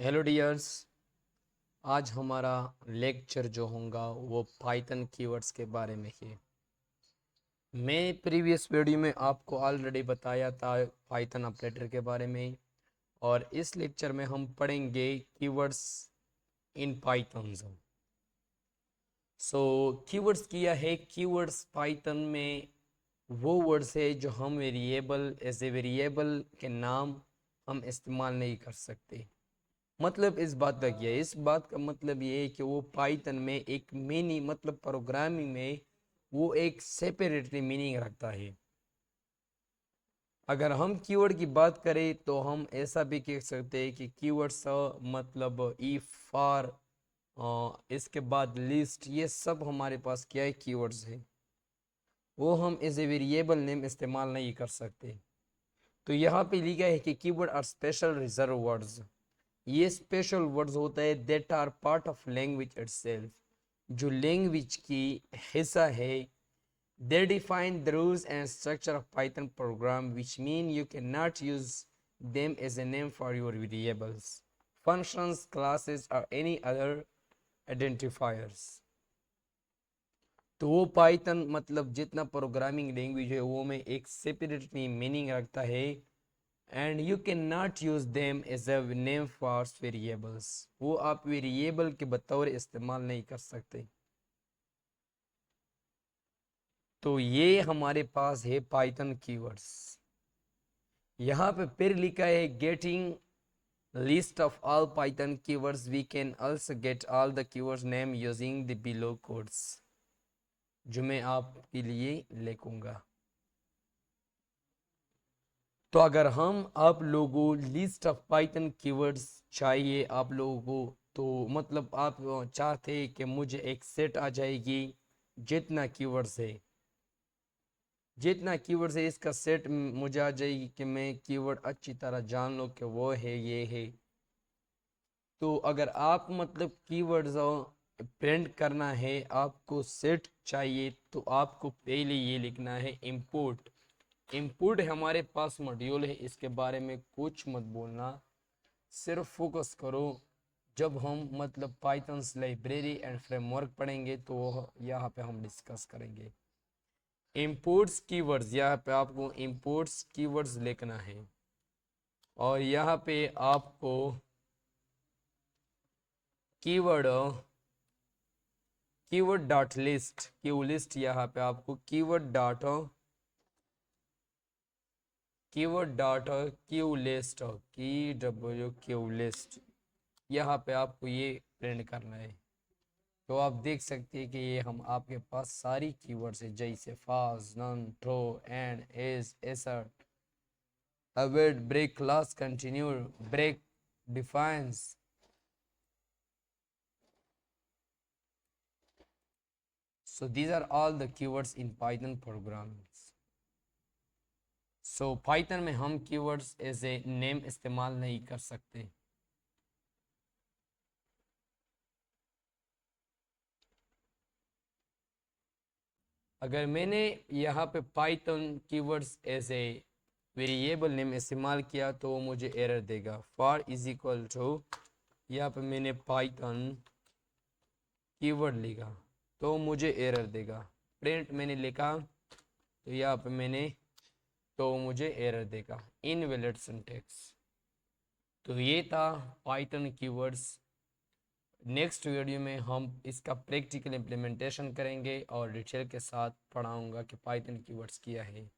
Hello dears. आज हमारा lecture जो होगा वो पाइथन कीवर्ड्स के बारे में है। मैं प्रीवियस वीडियो में आपको ऑलरेडी बताया था पाइथन ऑपरेटर के बारे में, और इस लेक्चर में हम पढ़ेंगे कीवर्ड्स इन पाइथन। कीवर्ड्स किया है, कीवर्ड्स पाइथन में वो वर्ड्स है जो हम वेरिएबल एज ए वेरिएबल के नाम हम इस्तेमाल नहीं कर सकते। मतलब इस बात का क्या है, इस बात का मतलब ये है कि वो पाइथन में एक मीनी मतलब प्रोग्रामिंग में वो एक सेपरेटली मीनिंग रखता है। अगर हम कीवर्ड की बात करें तो हम ऐसा भी कह सकते हैं कि कीवर्ड्स मतलब इफ फॉर, इसके बाद लिस्ट, ये सब हमारे पास क्या है, कीवर्ड्स है। वो हम एज ए वेरिएबल नेम इस्तेमाल नहीं कर सकते। तो यहाँ पे लिखा है कि keyword are special reserved words. ये स्पेशल वर्ड्स होता है that are part of language itself, जो लैंग्वेज की हिस्सा है। They define the rules and structure of Python program which mean you can not use them as a name for your variables, functions, classes और any other identifiers. तो वो Python मतलब जितना programming language है वो में एक सेपरेटली मीनिंग रखता है, and you can not use them as a name for variables. वो आप वेरिएबल के बतौर इस्तेमाल नहीं कर सकते। तो ये हमारे पास है पाइथन कीवर्ड्स। यहाँ पे फिर लिखा है getting list of all Python keywords, we can also get all the keywords name using the below codes, जो मैं आपके लिए लिखूंगा। तो अगर हम आप लोगों लिस्ट ऑफ पाइथन कीवर्ड्स चाहिए आप लोगों को, तो मतलब आप चाहते हैं कि मुझे एक सेट आ जाएगी जितना कीवर्ड्स है, जितना कीवर्ड्स है इसका सेट मुझे आ जाएगी कि मैं कीवर्ड अच्छी तरह जान लो कि वो है ये है। तो अगर आप मतलब कीवर्ड्स प्रिंट करना है, आपको सेट चाहिए, तो आपको पहले ये लिखना है इंपोर्ट। इंपोर्ट हमारे पास मॉड्यूल है, इसके बारे में कुछ मत बोलना, सिर्फ फोकस करो। जब हम मतलब पाइथन्स लाइब्रेरी एंड फ्रेमवर्क पढ़ेंगे तो यहाँ पे हम डिस्कस करेंगे। इंपोर्ट्स कीवर्ड्स, यहाँ पे आपको इंपोर्ट्स कीवर्ड्स लिखना है, और यहाँ पे आपको keyword keyword dot list, Q list, यहाँ पे आपको keyword dot Q list, Q list, यहाँ पे आपको ये प्रिंट करना है। तो आप देख सकते हैं कि ये हम आपके पास सारी कीवर्ड्स है, जैसे fast, none, throw, and, as, assert, avoid, break, class, continue, break, defines. So these are all the keywords in Python programs. So Python में हम keywords एज ए नेम इस्तेमाल नहीं कर सकते। अगर मैंने यहाँ पे Python keywords as a variable name इस्तेमाल किया तो वो मुझे एरर देगा। फॉर इज इक्वल टू, यहाँ पे मैंने पाइथन कीवर्ड लिखा तो मुझे एरर देगा। प्रिंट मैंने लिखा तो यहाँ पे मैंने, तो मुझे एरर देगा, इनवैलिड सिंटैक्स। तो ये था पाइथन कीवर्ड्स। नेक्स्ट वीडियो में हम इसका प्रैक्टिकल इम्प्लीमेंटेशन करेंगे और डिटेल के साथ पढ़ाऊंगा कि पाइथन कीवर्ड्स क्या है।